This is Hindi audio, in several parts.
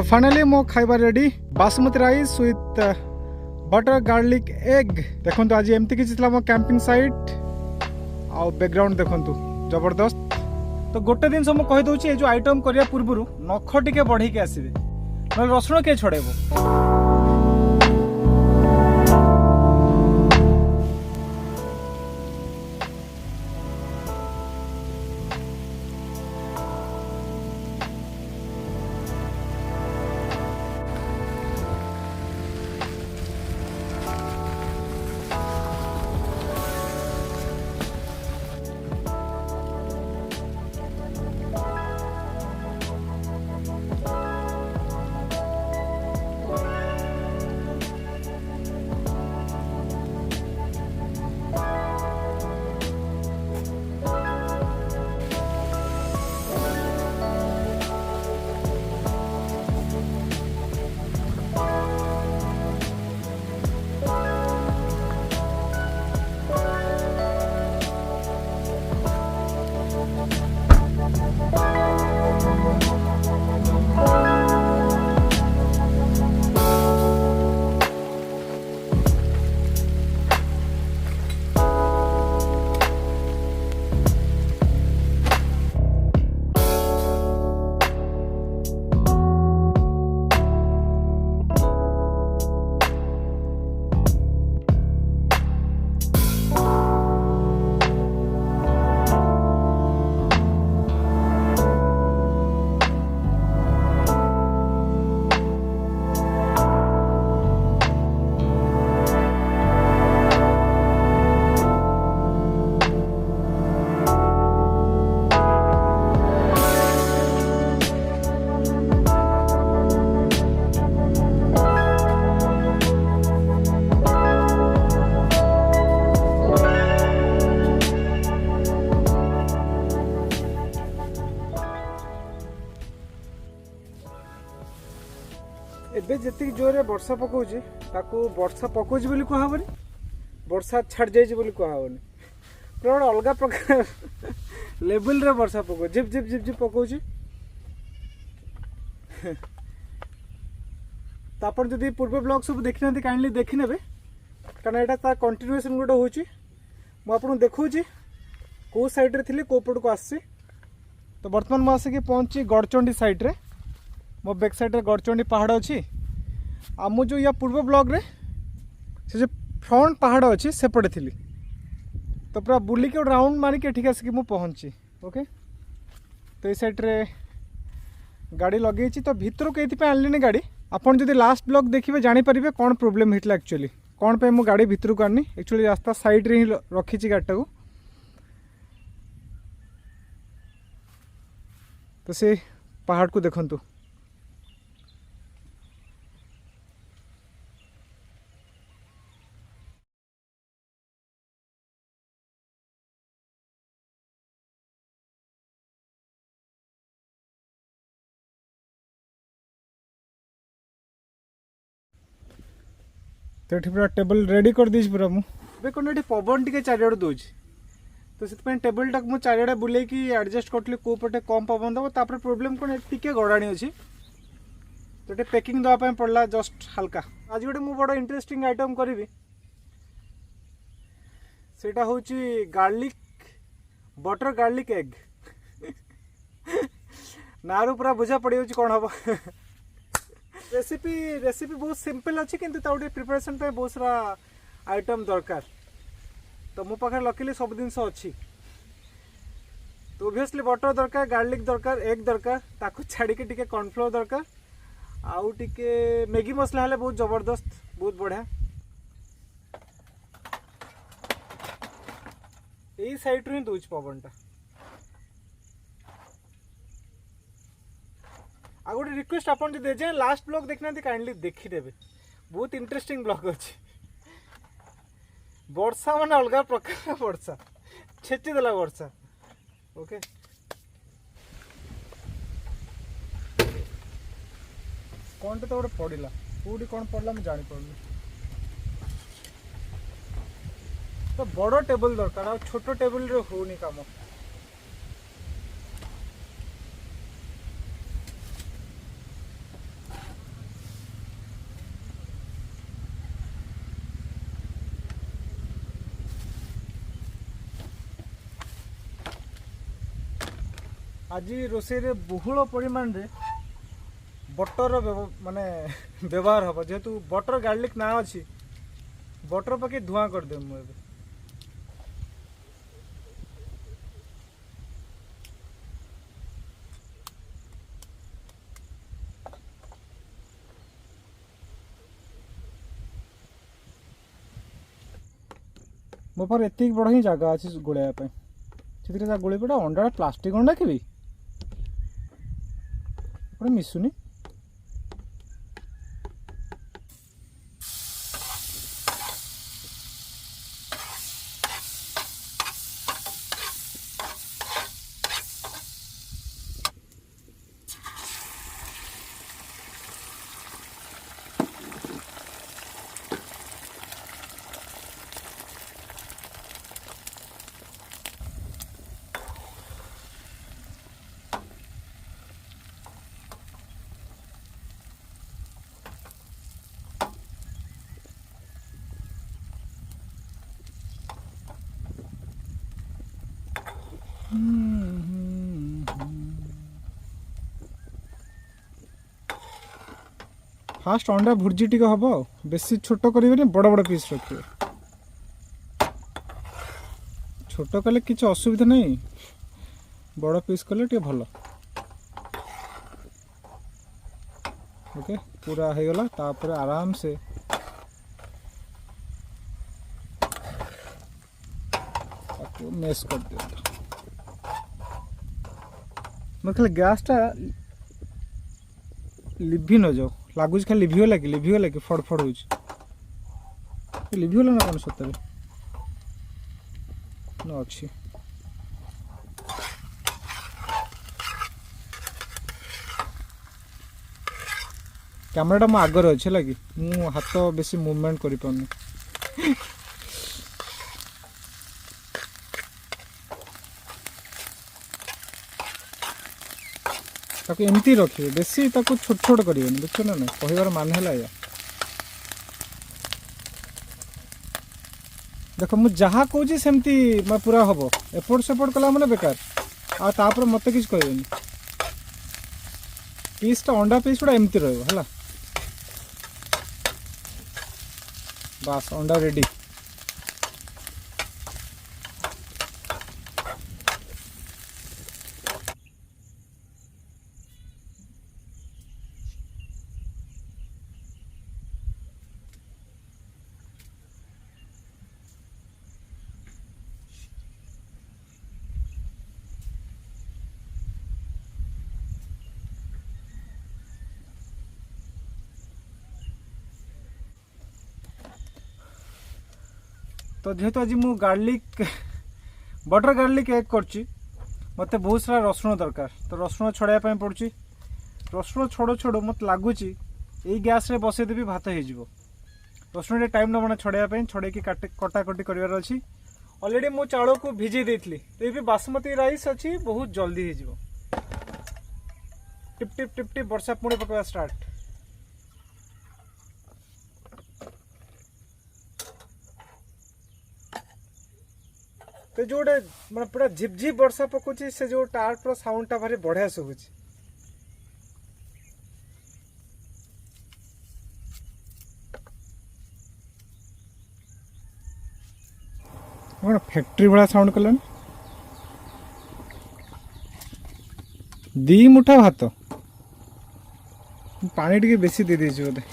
फाइनली मो खाइबा ready basmati rice with butter garlic egg. देखो आज एमती किसी मो कैंपिंग साइट आ बैकग्राउंड देखो जबरदस्त। तो गोटे दिन मुझे कहीदे ये जो आइटम करने पूर्व नख टे बढ़े आसवे ना रसुण किए छड़ेब। एबे जति जोरे वर्षा पकाउछि ताकू वर्षा पकाउछि बोली कहबनी, वर्षा छाड़ जाइछि बोली कहबनी। पूरा अलग प्रकार लेवल रे वर्षा पकाउ झिप झिप झिप झिप पकाउछि। तो आपण जदि पूर्व ब्लॉग सब देखि नथि काइंडली देखि नेबे, कारण एटा ता कंटिन्यूएशन गोटे होछि। मु आपन देखौछि को साइड रे थिले को पट को आछि। तो वर्तमान मु आसे कि पहुंची गड़चंडी साइड रे। मो बैक साइड रे गड़चंडी पहाड़ अच्छी। आ मु जो या पूर्व ब्लॉग रे से जो फ्रंट पहाड़ अच्छी सेपटे थी। तो पूरा बुलिक राउंड मारिक ठीक आसिक मु पहुंची। ओके, तो ये साइड रे गाड़ी लगे। तो भितर को ये आनलिनी गाड़ी। आपन जदि लास्ट ब्लॉग देखिए जानीपारे कौन प्रोब्लेम होता एक्चुअली कौन पे मु गाड़ी भितर को आनी। एक्चुअली रास्ता साइड रे ही रखी गाड़ीटा को। तो से पहाड़ को देखंतु। तो ये पूरा टेबल रेडी कर दी पूरा मुझे कौन ये पवन टी चारिड़े दूँ। तो से टेबल टाक मुझे चारिड़े बुले एडजस्ट करी कौ पटे कम पवन दब। तापर प्रोब्लेम कौन टी गड़ाणी अच्छी। तो ये पैकिंग देवाई पड़ा जस्ट हल्का। आज गोटे मुझे बड़ा इंटरेस्टिंग आइटम करी सेटा हूँ गार्लिक बटर गार्लिक एग। नारू पूरा बुझा पड़ जाऊँ कौन हम। रेसिपी बहुत सिंपल अच्छी किंतु प्रिपरेशन पे बहुत सारा आइटम दरकार। तो मो पाखे लकीली सब जिनस अच्छी। तो ओबियसली बटर दरकार गार्लिक दरकार एग दरकार ताकू छाड़ी के कॉर्नफ्लोर दरकार आउ टिके मैगी मसला हेले बहुत जबरदस्त बहुत बढ़िया। यही साइड रू ही दूच पवनटा। आ गोटे रिक्वेस्ट आपन जो दे लास्ट ब्लॉग देखना काइंडली देखीदेवे बहुत इंटरेस्टिंग ब्लॉग अच्छी। वर्षा माने अलग प्रकार वर्षा छेची देला वर्षा। ओके, कौन तो गोटे पड़ा कौटी कौन पड़ा मुझे जानी पार्नी। तो बड़ टेबल दरकार आ छोट टेबल रे होनी काम। आज रोषे रे बहुल परिमाण रे बटर माने व्यवहार हम जेहेतु बटर गार्लिक ना अच्छी बटर पके धुआं करदे मुझे मो पर एतिक बड़ ही जगह अच्छी गोलिया से गोली पड़ा अंडा प्लास्टिक अंडा कि मिसुनी फास्ट अंडा भुर्जी टी हम बेसी छोट करेंगे बड़ बड़ पीस रखिए छोट कले किसी असुविधा नहीं बड़ पीस कले टे भल ओके पूरा हो गला तापर आराम से मेस कर दिया मतलब गैस टा लिभि न जाओ लगुच खाली लिभिगला कि फड़फड़ हो लिभिगला ना कौन सतरे न अच्छी कैमराटा मो आगर अच्छे लगे मु हाथ बेसी मूवमेंट कर पानी ताको एमती रखिए बेसी ताको छोट छोट करिए बुझ ना ना कहबार मान है या देख मु जहाँ कहूँ सेमती मैं पूरा हम एपट सेपट कला मैंने बेकार आपर मत कि कहनी पीसटा अंडा पीस गुड़ा एमती रहा बास अंडा रेडी तो जेहेतु आज मु गार्लिक बटर गार्लिक एग करची मते बहुत सारा रसुण दरकार तो रसुण छड़ाया पड़ी रसुण छोड़ छोड़ मत लगुच यही गैस रे बसई देवी भात हो रसुण टे टाइम नबना छड़ाया छड़े कटाकटी करार अच्छी ऑलरेडी मु चाउल को भिजे देती तो ये बासमती राइस अच्छी बहुत जल्दी हो टिप टिप टिप टिप वर्षा पुणी पकड़ा स्टार्ट तो जो मैं पूरा झिपझिप वर्षा पकाउछि से जो टार्पर साउंड टा भारी बढ़िया शुभुछि कौन फैक्ट्री भाया साउंड कलानी दी मुठा भात पानी टी बेसी दे देछि बोधे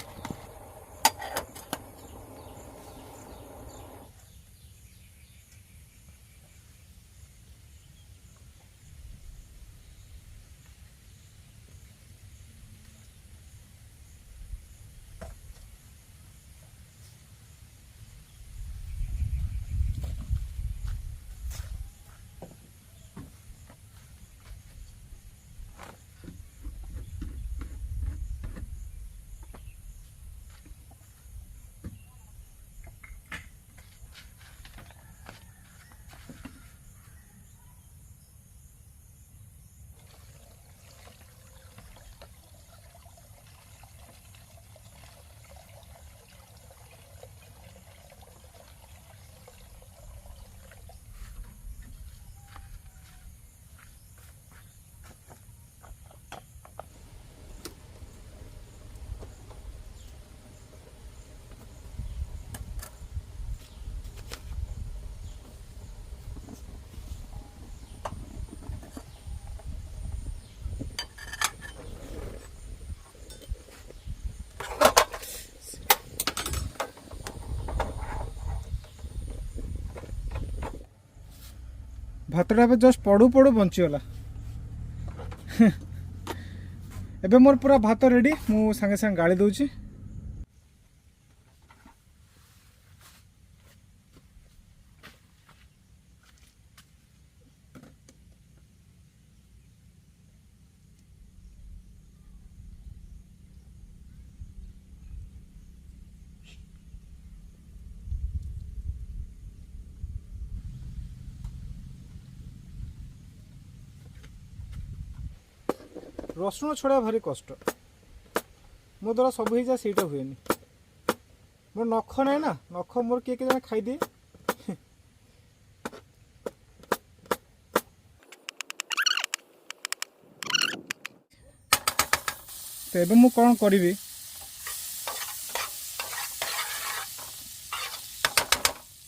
भातटा ए जस्ट पड़ू पड़ू बंचीगला एबे मोर पूरा भात रेडी मु संगे संगे गाड़ी दूची रसुण छड़ा भारी कष्ट मो द्वारा सब ही जा सीटा हुए मोर नख ना ना नख मोर किए जन खाईदे तो एबे मु कौन करी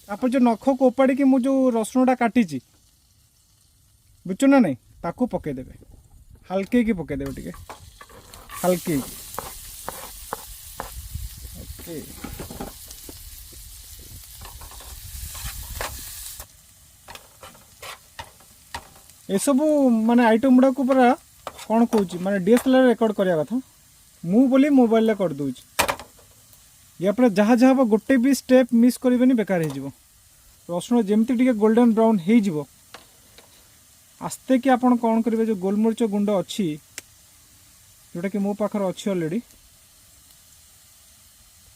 आप जो नख को उपाड़ी मु जो रसुणटा काटी बुझु ना नहीं ताकू पकईदेवे हल्के की पकईदेवे टिके हल्के ओके ये सब माने आइटम गुड़ा को पूरा कौन कहूँ माने डीएसएलआर रेकॉर्ड करया कथा मु बोली मोबाइल रे कर दूची या पर जहाँ जहाँ गोटे भी स्टेप मिस करेनि बेकार हो रसुण जमती टिके गोल्डन ब्राउन हो आस्ते कि आपण कौन करेंगे जो गोलमरीच गुंड अच्छी जोटा कि मो पाखर अच्छी ऑलरेडी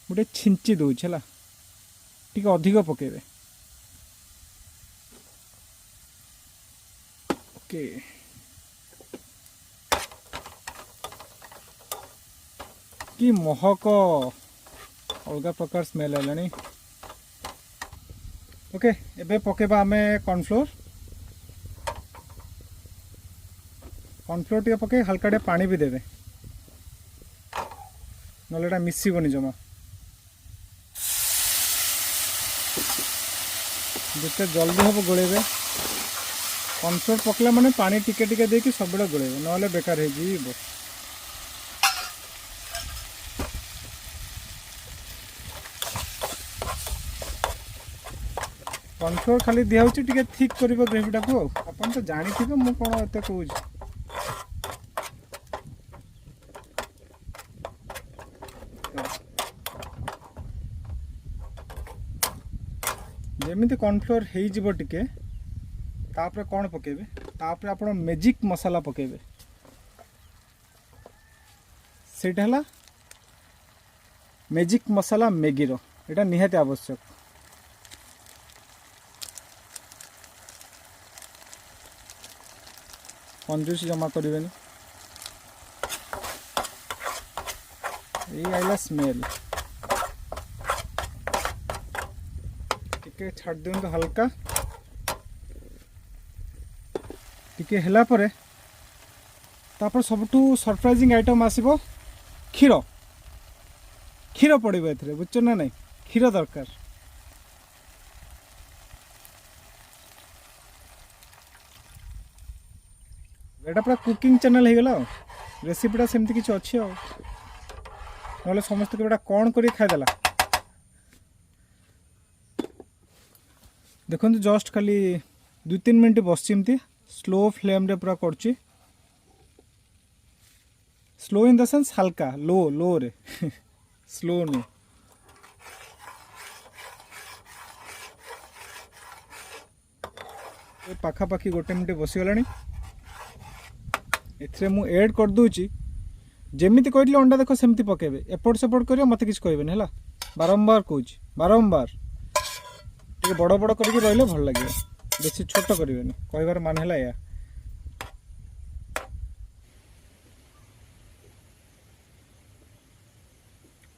गोटे छिंची दूचे है टी अधिक पकेबे ओके कि महक अलग प्रकार स्मेल है ओके एबे पकेबा आमे कॉर्नफ्लोर टे पके हल्का टे पानी भी देवे ना मिसबनी जमा जिते जल्दी हम गोलेबे कॉर्नफ्लोर पकला माने पानी टिके टिके देकी सब बड़े गोलेबे ना बेकार हो कॉर्नफ्लोर खाली दिया टिके थिक करिवो ग्रेवीटा को आपन तो जानि थिबे मु कोन एते कहूची जमी कॉर्नफ्लोर हो टिके तापर कौन पकेबे तापर आप मैजिक मसाला पकेबे सेटा हला मैजिक मसाला मैगी रो एटा निहाती आवश्यक कंजूस जमा करें ये आइला स्मेल टिके छाड़ दियंतु हल्का टिके हला परे तापर सबठू सरप्राइजिंग आइटम आसीबो क्षीर क्षीर पड़िबो एथरे बुझछ ना नहीं क्षीर दरकार एटा पूरा कुकिंग चैनल हो गला रेसिपीटा सेमती किसी अच्छी ना समस्त के कौन कर खाईदेला देखो जस्ट खाली 2-3 मिनट बस स्लो फ्लेम रे पूरा कर स्लो इन द सेंस हल्का लो लो रे स्लो नु पाखापाखि 1 मिनट बसीगला एथरे मु ऐड कर दूची जेमिति कहली अंडा देखो सेमती पकेबे एपट सेपट करियो मते किछ कहबेनी हला बारंबार कहूची बारंबार टिके बड़ बड़ करके रहले भल लागियो बेसी छोट करिवेनी कहबार मान हला या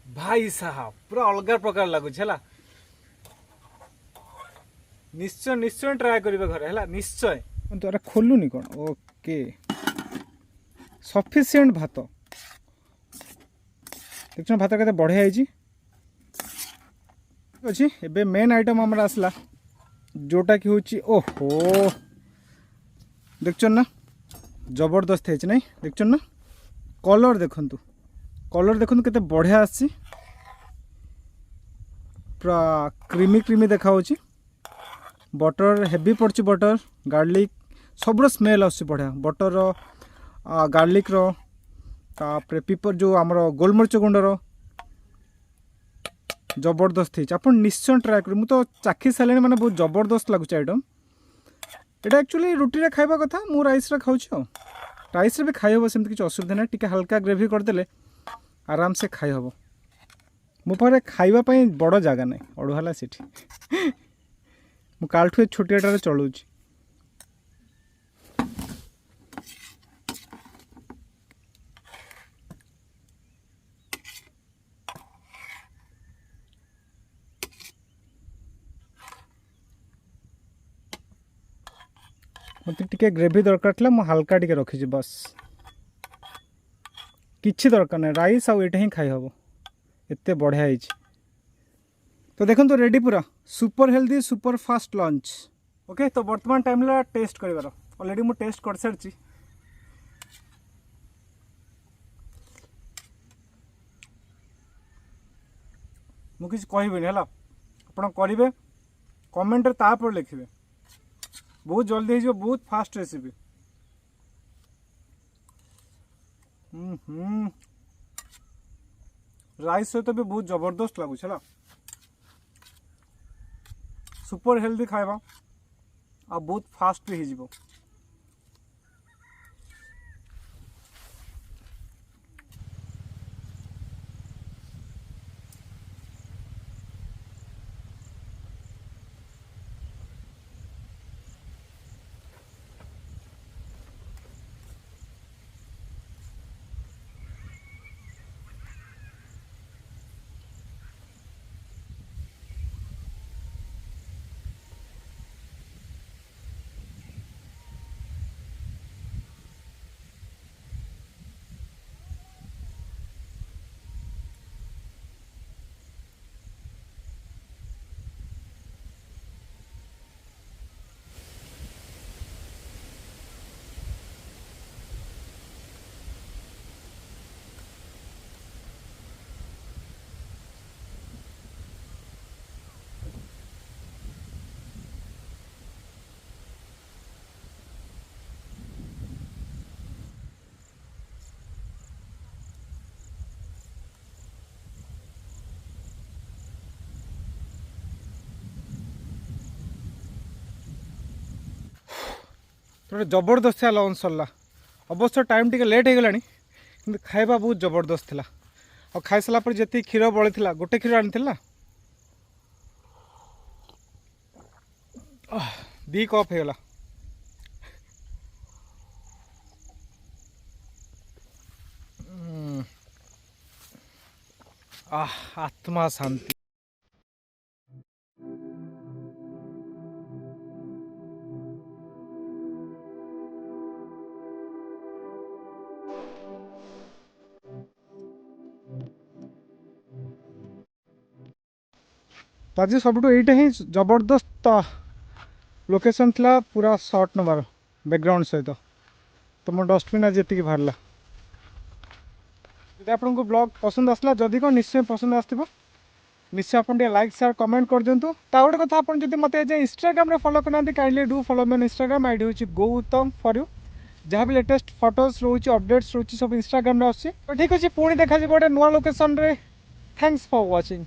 भाई साहब पूरा अलग प्रकार लागुछ हला निश्चय निश्चय ट्राई करिवे घरे हला निश्चय तो अरे खोलुनी कोन ओके सफिशिएंट भात देखो भात के बढ़िया अच्छी एबे मेन आइटम आमर आसला जोटा कि हूँ ओहो देख ना जबरदस्त है नहीं देख ना कलर देखु केते बढ़िया आसी पूरा क्रीमी क्रीमी देखा बटर हेवी पड़ची बटर गार्लिक सब स्मेल आस बढ़िया बटर गार्लिक रो तापर पिपर जो आमर गोलमरीच गुंडर जबरदस्त है आप निश्चय ट्राए कर तो चाखी सारे मैंने बहुत जबरदस्त लगुच आइटम यहाँ एक्चुअली रुटी खाଇବା कथा मु राइस खाऊँ राइस भी खाई हम सेमती किसी असुविधा ना टी हल्का ग्रेवी करदे आराम से खाई हम मो पाखे खावाई बड़ जगह ना अड़ुहाला से मुझे छोटियाटारे चलाऊँ मत टे ग्रेवी दरकार था मुझे हल्का टे रखी बस किसी दरकार ना राइस आउ ये खाई हम एत बढ़िया है तो देखो तो रेडी पूरा super healthy super fast lunch okay तो वर्तमान टाइम ला टेस्ट कर ऑलरेडी मु टेस्ट कर सारी मुझे कहबी है आप करेंगे कमेंट तापर लिखे बहुत जल्दी हो बहुत फास्ट रेसिपी राइस सहित भी बहुत जबरदस्त लगुच है सुपर हेल्दी खाଇବା आ बहुत फास्ट भी हो तो जबरदस्त लंच सरला अवश्य टाइम टी लेट हो गला कि खाଇବା बहुत जबरदस्त था और खाई सारा पर जी क्षीर बड़ी गोटे क्षीर आनी दी कप हो गला आत्मा शांति तो आज सब यहीटा ही जबरदस्त लोकेशन थी पूरा शॉट नंबर बैकग्राउंड सहित तो मो डस्टबिन आज जी बाहर जब आपको ब्लॉग पसंद आसला जदि कौन निश्चय पसंद आसो निश्चय आप लाइक शेयर कमेंट कर दिंतु गोटे कथा आप मत इंस्टाग्राम फॉलो करना kindly do follow me on Instagram ID हूँ गौतम फॉर यू जहाँ भी लेटेस्ट फोटोज रोच अपडेट्स रोच सब इंस्टाग्राम आसी तो ठीक अच्छे पुणी देखा गोटे नुआ लोकेशन रे थैंक्स फॉर वाचिंग।